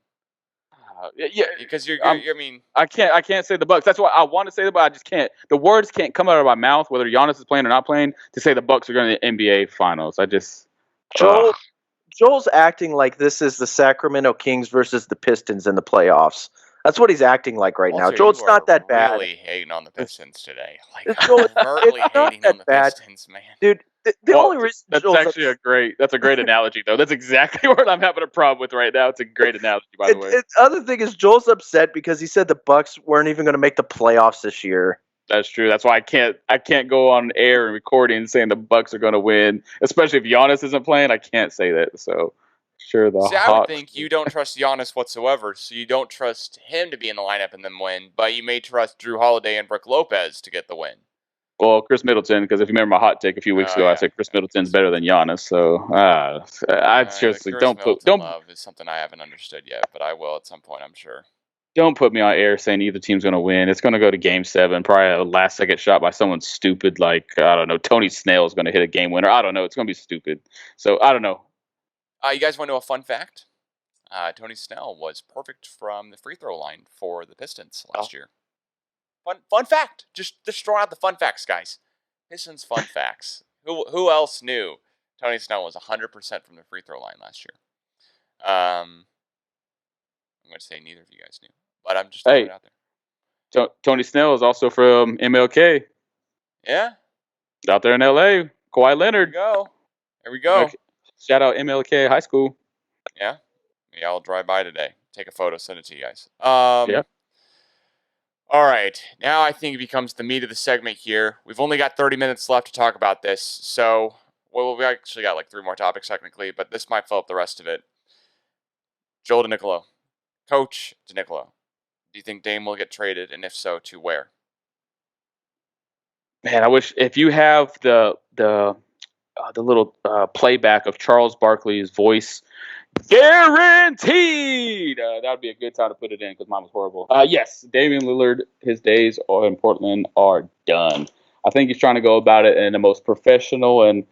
S3: Yeah,
S1: Because you're.
S3: I mean, I can't say the Bucks. That's why I want to say the Bucks. I just can't. The words can't come out of my mouth, whether Giannis is playing or not playing, to say the Bucks are going to the NBA Finals. I just.
S2: Joel's acting like this is the Sacramento Kings versus the Pistons in the playoffs. That's what he's acting like right now. Joel, it's not that bad.
S1: Really hating on the Pistons today. Like,
S2: Joel,
S1: overtly hating on the Pistons, man.
S2: Dude, the only reason
S3: that's
S2: Joel's
S3: actually a great analogy, though. That's exactly what I'm having a problem with right now. It's a great analogy, by the way.
S2: The other thing is Joel's upset because he said the Bucks weren't even going to make the playoffs this year.
S3: That's true. That's why I can't go on air and recording saying the Bucks are going to win, especially if Giannis isn't playing. I can't say that. So, sure, the Hawks.
S1: I would think you don't trust Giannis whatsoever, so you don't trust him to be in the lineup and then win, but you may trust Drew Holiday and Brook Lopez to get the win.
S3: Well, Chris Middleton, because if you remember my hot take a few weeks ago, I said Chris Middleton's better than Giannis. So I seriously don't
S1: love is something I haven't understood yet, but I will at some point, I'm sure.
S3: Don't put me on air saying either team's going to win. It's going to go to Game 7. Probably a last-second shot by someone stupid like, I don't know, Tony Snell is going to hit a game winner. I don't know. It's going to be stupid. So, I don't know.
S1: You guys want to know a fun fact? Tony Snell was perfect from the free throw line for the Pistons last year. Fun fact. Just throw out the fun facts, guys. Pistons fun facts. Who else knew Tony Snell was 100% from the free throw line last year? I'm going to say neither of you guys knew, but I'm just throwing it out there.
S3: Tony Snell is also from MLK.
S1: Yeah.
S3: Out there in LA. Kawhi Leonard.
S1: There we go.
S3: Shout out MLK High School.
S1: Yeah. Yeah, I'll drive by today. Take a photo, send it to you guys.
S3: Yeah.
S1: All right. Now I think it becomes the meat of the segment here. We've only got 30 minutes left to talk about this. So, we actually got like 3 more topics technically, but this might fill up the rest of it. Joel Denicolo. Coach Denicolo. Do you think Dame will get traded? And if so, to where?
S3: Man, I wish if you have the little playback of Charles Barkley's voice, guaranteed. That would be a good time to put it in because mine was horrible. Yes, Damian Lillard, his days in Portland are done. I think he's trying to go about it in the most professional and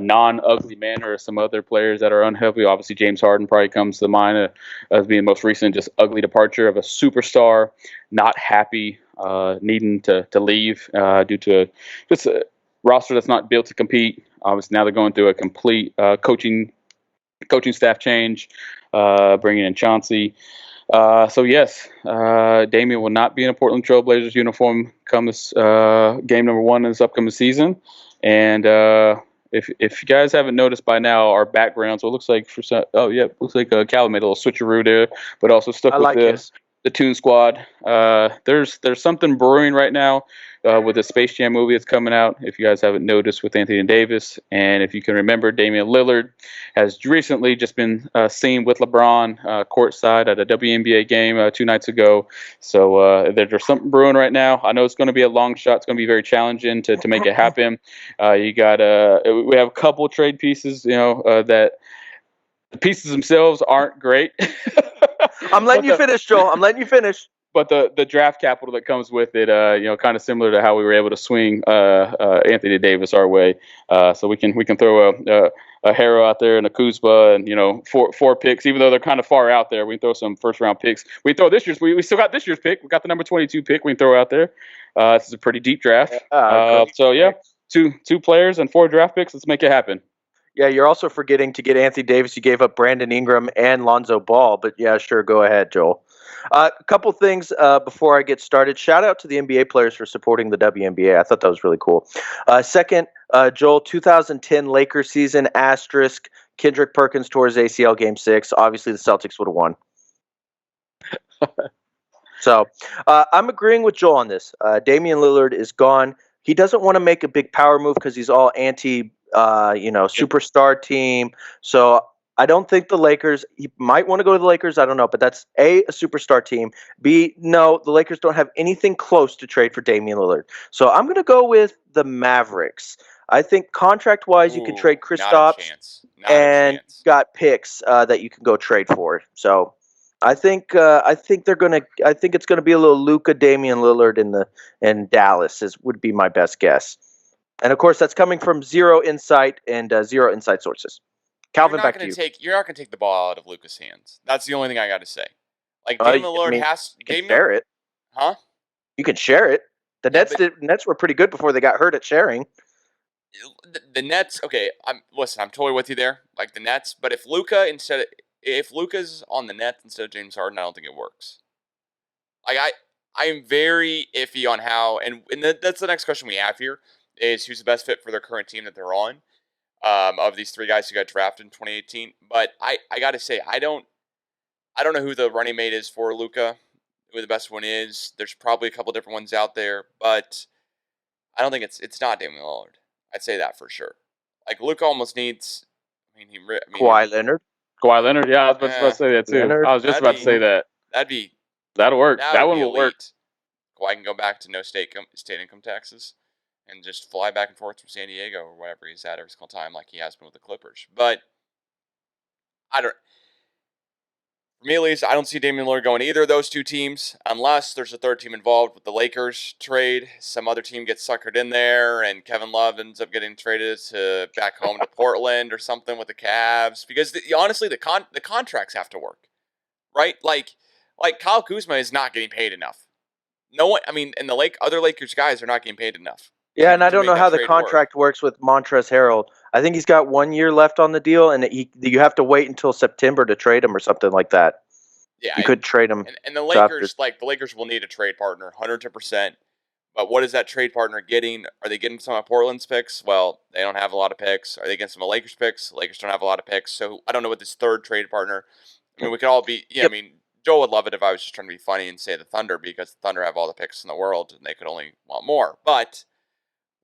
S3: non-ugly manner as some other players that are unhealthy. Obviously, James Harden probably comes to mind as being the most recent just ugly departure of a superstar, not happy, needing to leave due to just a roster that's not built to compete. Obviously, now they're going through a complete coaching staff change, bringing in Chauncey. So yes, Damian will not be in a Portland Trailblazers uniform come this game number 1 in this upcoming season. And if you guys haven't noticed by now, our backgrounds, it looks like looks like Calvin made a little switcheroo there, but also stuck with the Toon Squad. There's something brewing right now with the Space Jam movie that's coming out, if you guys haven't noticed, with Anthony Davis. And if you can remember, Damian Lillard has recently just been seen with LeBron courtside at a WNBA game 2 nights ago. So there's something brewing right now. I know it's going to be a long shot. It's going to be very challenging to make it happen. We have a couple trade pieces, that the pieces themselves aren't great.
S2: I'm letting you finish, Joel. I'm letting you finish.
S3: But the draft capital that comes with it, kind of similar to how we were able to swing Anthony Davis our way. So we can throw a Harrow out there and a Kuzma and, 4 picks, even though they're kind of far out there. We can throw some first round picks. We throw this year's. We still got this year's pick. We got the number 22 pick. We can throw out there. This is a pretty deep draft. So yeah, two players and 4 draft picks. Let's make it happen.
S2: Yeah, you're also forgetting to get Anthony Davis. You gave up Brandon Ingram and Lonzo Ball, but yeah, sure, go ahead, Joel. A couple things before I get started. Shout out to the NBA players for supporting the WNBA. I thought that was really cool. Second, Joel, 2010 Lakers season, asterisk, Kendrick Perkins tore his ACL game 6. Obviously, the Celtics would have won. So I'm agreeing with Joel on this. Damian Lillard is gone. He doesn't want to make a big power move because he's all anti superstar team. So I don't think the Lakers, he might want to go to the Lakers. I don't know, but that's A, superstar team. B, no, the Lakers don't have anything close to trade for Damian Lillard. So I'm going to go with the Mavericks. I think contract-wise, you can trade
S1: Not a
S2: Kristaps
S1: chance. Not a
S2: and
S1: chance.
S2: got picks that you can go trade for. So I think they're gonna. I think it's gonna be a little Luka, Damian Lillard in Dallas would be my best guess. And of course, that's coming from zero insight and zero inside sources. Calvin, back to you.
S1: You're not gonna take the ball out of Luka's hands. That's the only thing I got to say. Like
S2: I
S1: Damian Lillard
S2: mean,
S1: has.
S2: you can share it.
S1: Huh?
S2: You can share it. The
S1: Yeah,
S2: Nets were pretty good before they got hurt at sharing.
S1: The Nets. Okay, I'm totally with you there. Like the Nets, but if Luka's on the Nets instead of James Harden, I don't think it works. Like I am very iffy on how, and that's the next question we have here is who's the best fit for their current team that they're on. Of these three guys who got drafted in 2018, but I got to say I don't know who the running mate is for Luka, who the best one is. There's probably a couple different ones out there, but I don't think it's not Damian Lillard. I'd say that for sure. Like Luka almost needs.
S2: Kawhi Leonard.
S3: Kawhi Leonard. Yeah, I was about to say that too.
S2: Leonard.
S3: I was just about to say that. That'll work. That one will work.
S1: Kawhi can go back to no state income taxes and just fly back and forth from San Diego or wherever he's at every single time, like he has been with the Clippers. But for me at least, I don't see Damian Lillard going to either of those two teams unless there's a third team involved with the Lakers trade. Some other team gets suckered in there, and Kevin Love ends up getting traded back home to Portland or something with the Cavs. Because honestly, the contracts have to work, right? Like Kyle Kuzma is not getting paid enough. No one, and the other Lakers guys are not getting paid enough.
S2: Yeah, and I don't know how the contract works with Montrezl Harrell. I think he's got 1 year left on the deal, and you have to wait until September to trade him or something like that.
S1: Yeah,
S2: you could trade him.
S1: And the Lakers, the Lakers will need a trade partner, 110%. But what is that trade partner getting? Are they getting some of Portland's picks? Well, they don't have a lot of picks. Are they getting some of Lakers picks? The Lakers don't have a lot of picks. So I don't know what this third trade partner. We could all be. Yeah, yep. Joe would love it if I was just trying to be funny and say the Thunder because the Thunder have all the picks in the world and they could only want more. But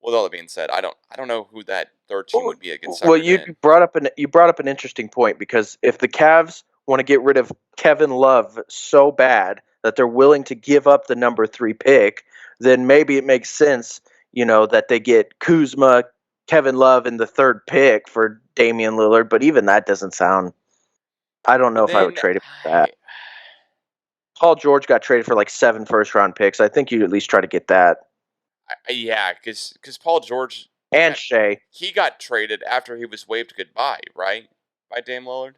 S1: with all that being said, I don't know who that third team would be against.
S2: Well, you brought up an interesting point because if the Cavs want to get rid of Kevin Love so bad that they're willing to give up the number 3 pick, then maybe it makes sense, that they get Kuzma, Kevin Love, and the 3rd pick for Damian Lillard. But even that doesn't sound. I don't know if I would trade him for that. Paul George got traded for like 7 first-round picks. I think you'd at least try to get that.
S1: Yeah, because Paul George
S2: and Shea,
S1: he got traded after he was waved goodbye, right, by Dame Lillard.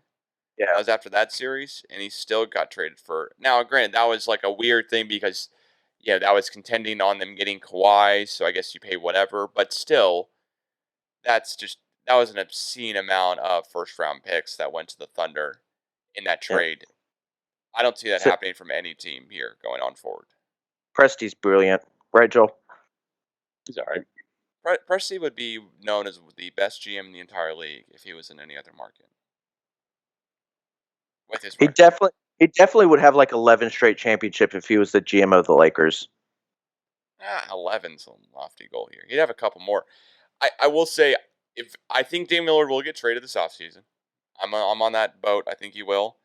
S2: Yeah,
S1: that was after that series, and he still got traded for. Now, granted, that was like a weird thing because, that was contending on them getting Kawhi, so I guess you pay whatever. But still, that was an obscene amount of first-round picks that went to the Thunder in that trade. Yeah. I don't see that happening from any team here going on forward.
S2: Presti's brilliant, right, Joel?
S3: He's all right.
S1: Presti would be known as the best GM in the entire league if he was in any other market. With his
S2: he definitely would have like 11 straight championships if he was the GM of the Lakers.
S1: 11's a lofty goal here. He'd have a couple more. I will say, I think Damian Lillard will get traded this offseason. I'm on that boat. I think he will.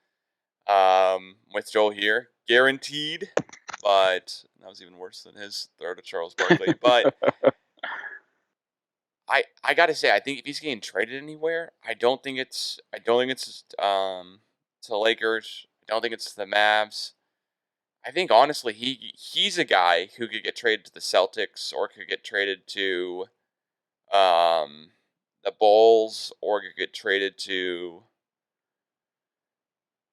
S1: With Joel here, guaranteed. But that was even worse than his throw to Charles Barkley. But I gotta say, I think if he's getting traded anywhere, I don't think it's to the Lakers. I don't think it's the Mavs. I think honestly, he's a guy who could get traded to the Celtics or could get traded to the Bulls or could get traded to.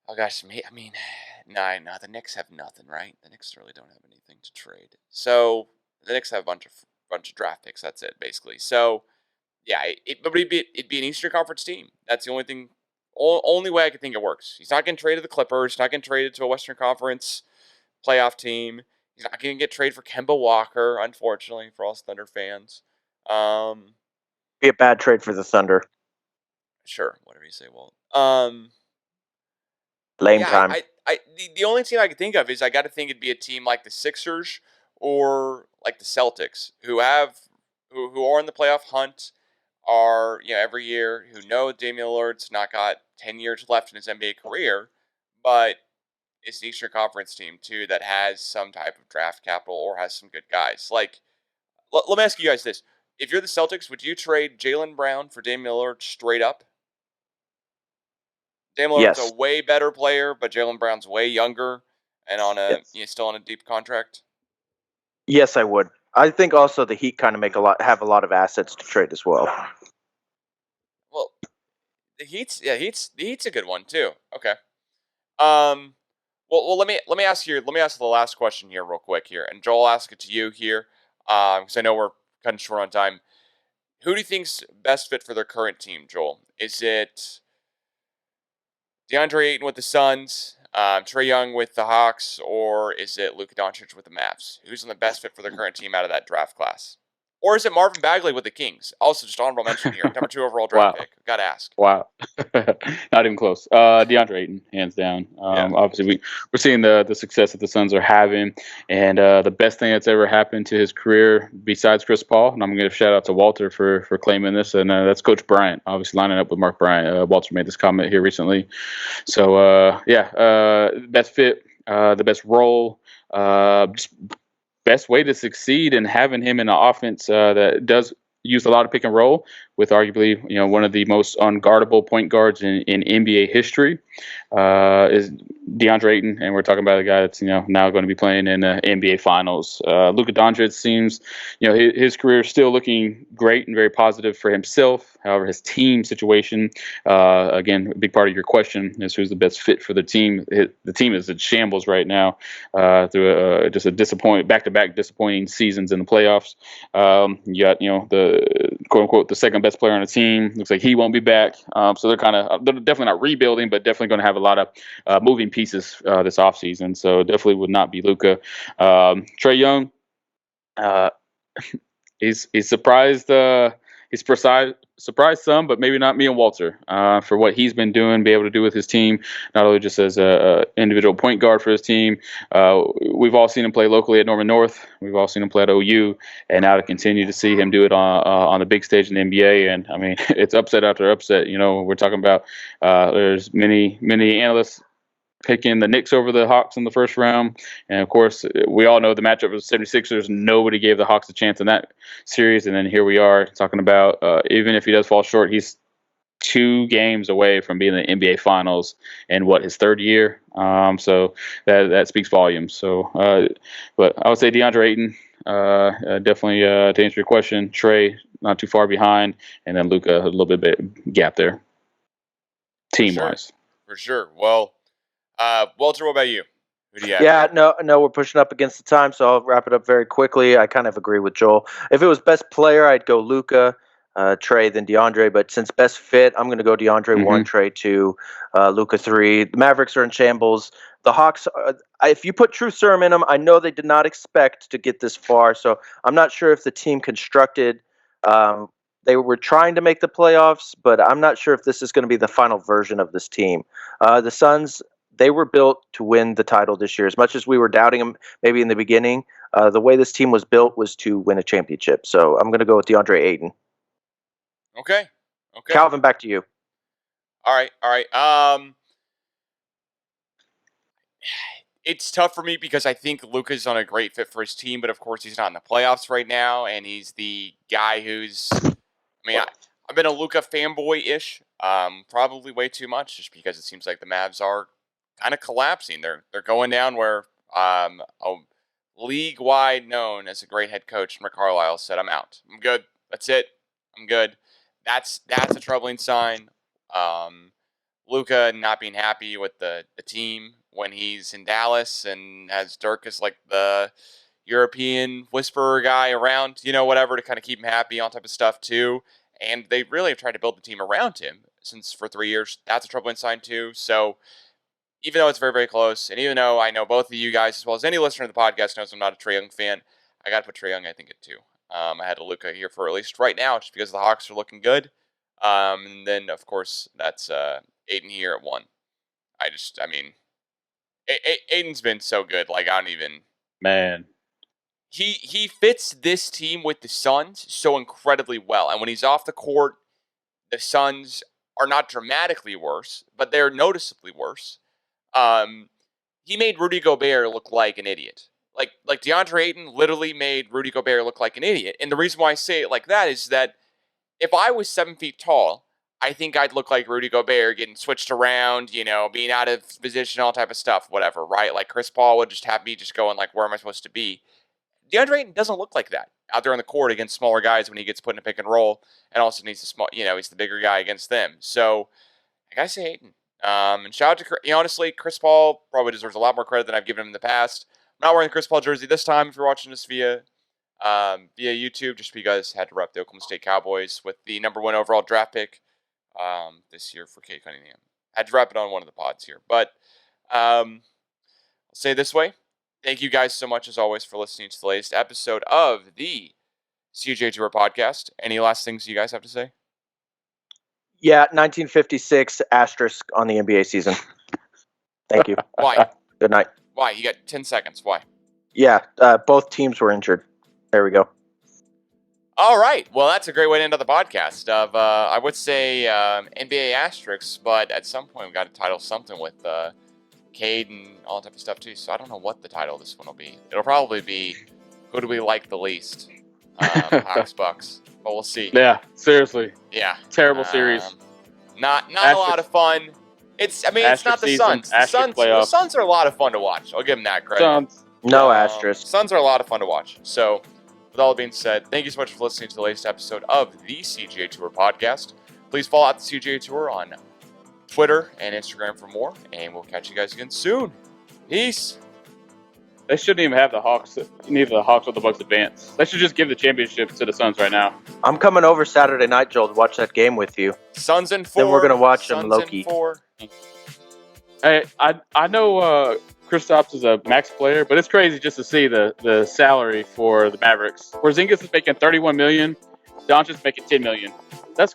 S1: Oh gosh, no, the Knicks have nothing, right? The Knicks really don't have anything to trade. So the Knicks have a bunch of draft picks. That's it, basically. So yeah, it'd be an Eastern Conference team. That's the only thing, only way I could think it works. He's not getting traded to the Clippers. He's not getting traded to a Western Conference playoff team. He's not going to get traded for Kemba Walker, unfortunately, for all us Thunder fans.
S2: Be a bad trade for the Thunder.
S1: Sure, whatever you say, Walt.
S2: Lame time.
S1: The only team I could think of is I got to think it'd be a team like the Sixers or like the Celtics, who are in the playoff hunt, are every year, who know Damian Lillard's not got 10 years left in his NBA career, but it's the Eastern Conference team too that has some type of draft capital or has some good guys. Like, let me ask you guys this: if you're the Celtics, would you trade Jaylen Brown for Damian Lillard straight up? Damian Lillard's a
S2: Yes.
S1: way better player, but Jaylen Brown's way younger and he's still on a deep contract.
S2: Yes, I would. I think also the Heat kind of have a lot of assets to trade as well.
S1: Well, the Heat's a good one too. Okay. Well, let me ask you. Let me ask the last question here, real quick here, and Joel, I'll ask it to you here, because I know we're cutting short on time. Who do you think's best fit for their current team, Joel? Is it DeAndre Ayton with the Suns, Trae Young with the Hawks, or is it Luka Doncic with the Mavs? Who's on the best fit for their current team out of that draft class? Or is it Marvin Bagley with the Kings? Also, just honorable mention here, number 2 overall draft pick. Got to ask.
S3: Wow. Not even close. DeAndre Ayton, hands down. Obviously, we're seeing the success that the Suns are having, and the best thing that's ever happened to his career besides Chris Paul, and I'm going to give a shout out to Walter for claiming this, and that's Coach Bryant, obviously lining up with Mark Bryant. Walter made this comment here recently. So, best fit, the best role, just best way to succeed, and having him in an offense that does use a lot of pick and roll with arguably, one of the most unguardable point guards in NBA history is DeAndre Ayton, and we're talking about a guy that's now going to be playing in the NBA Finals. Luka Doncic seems, his career is still looking great and very positive for himself. However, his team situation, again, a big part of your question is who's the best fit for the team. The team is in shambles right now through just a back-to-back disappointing seasons in the playoffs. You got the quote unquote the second best player on the team. Looks like he won't be back. So they're definitely not rebuilding, but definitely going to have a lot of moving pieces this offseason. So definitely would not be Luka. Trae Young, he's surprised. He's surprised some, but maybe not me and Walter for what he's been doing, be able to do with his team, not only just as a individual point guard for his team. We've all seen him play locally at Norman North. We've all seen him play at OU, and now to continue to see him do it on the big stage in the NBA. And I mean, it's upset after upset. We're talking about there's many analysts picking the Knicks over the Hawks in the first round. And, of course, we all know the matchup of the 76ers. Nobody gave the Hawks a chance in that series. And then here we are talking about even if he does fall short, he's 2 games away from being in the NBA Finals in, his 3rd year. So that speaks volumes. So, but I would say DeAndre Ayton, definitely to answer your question, Trae, not too far behind, and then Luka, a little bit gap there, team-wise.
S1: For sure. Well, Walter, what about you? Who do you have?
S2: Yeah, no, we're pushing up against the time, so I'll wrap it up very quickly. I kind of agree with Joel. If it was best player, I'd go Luka, Trae, then DeAndre. But since best fit, I'm going to go DeAndre 1, Trae 2, Luka 3. The Mavericks are in shambles. The Hawks, if you put true serum in them, I know they did not expect to get this far. So I'm not sure if the team constructed. They were trying to make the playoffs, but I'm not sure if this is going to be the final version of this team. The Suns, they were built to win the title this year. As much as we were doubting them maybe in the beginning, the way this team was built was to win a championship. So I'm going to go with DeAndre Ayton.
S1: Okay.
S2: Calvin, back to you.
S1: All right. It's tough for me because I think Luka's on a great fit for his team, but of course he's not in the playoffs right now, and he's the guy who's. I've been a Luka fanboy-ish, probably way too much, just because it seems like the Mavs are kind of collapsing. They're going down where a league-wide known as a great head coach, Rick Carlisle, said, "I'm out. I'm good. That's it. I'm good." That's a troubling sign. Luka not being happy with the team when he's in Dallas and has Dirk as like the European whisperer guy around, whatever, to kind of keep him happy, all type of stuff too. And they really have tried to build the team around him since for 3 years. That's a troubling sign too. So even though it's very, very close, and even though I know both of you guys, as well as any listener to the podcast knows I'm not a Trae Young fan, I got to put Trae Young, I think, at 2. I had a Luka here for at least right now, just because the Hawks are looking good. And then, of course, that's Ayton here at 1. Ayton's been so good. Like, I don't even...
S3: Man.
S1: He fits this team with the Suns so incredibly well. And when he's off the court, the Suns are not dramatically worse, but they're noticeably worse. He made Rudy Gobert look like an idiot. like DeAndre Ayton literally made Rudy Gobert look like an idiot. And the reason why I say it like that is that if I was 7 feet tall, I think I'd look like Rudy Gobert getting switched around, being out of position, all type of stuff, whatever, right? Like Chris Paul would just have me just going like, where am I supposed to be? DeAndre Ayton doesn't look like that out there on the court against smaller guys when he gets put in a pick and roll, and also needs to he's the bigger guy against them. So I gotta say Ayton. And shout out to honestly, Chris Paul probably deserves a lot more credit than I've given him in the past. I'm not wearing the Chris Paul jersey this time. If you're watching this via YouTube, just because I had to rep the Oklahoma State Cowboys with the number 1 overall draft pick this year for Kate Cunningham. I had to wrap it on one of the pods here, but I'll say it this way. Thank you guys so much, as always, for listening to the latest episode of the CGA Tour podcast. Any last things you guys have to say?
S2: Yeah, 1956 asterisk on the NBA season. Thank you.
S1: Why?
S2: Good night.
S1: Why? You got 10 seconds. Why?
S2: Yeah, both teams were injured. There we go.
S1: All right. Well, that's a great way to end the podcast. I would say NBA asterisks, but at some point we've got to title something with Cade and all that type of stuff too. So I don't know what the title of this one will be. It'll probably be "Who Do We Like the Least?" Hawks Bucks, but we'll see.
S3: Yeah, seriously.
S1: Yeah.
S3: Terrible series.
S1: Not a lot of fun. It's not the Suns. The Suns are a lot of fun to watch. I'll give them that credit.
S3: Suns.
S2: No asterisk.
S1: Suns are a lot of fun to watch. So, with all that being said, thank you so much for listening to the latest episode of the CGA Tour podcast. Please follow out the CGA Tour on Twitter and Instagram for more, and we'll catch you guys again soon. Peace.
S3: They shouldn't even have the Hawks. Neither the Hawks or the Bucks advance. They should just give the championship to the Suns right now.
S2: I'm coming over Saturday night, Joel, to watch that game with you.
S1: Suns in 4.
S2: Then we're gonna watch them
S1: Suns
S2: low-key.
S1: in 4.
S3: Hey, I know Kristaps is a max player, but it's crazy just to see the salary for the Mavericks. Porzingis is making $31 million. Doncic's making $10 million. That's crazy.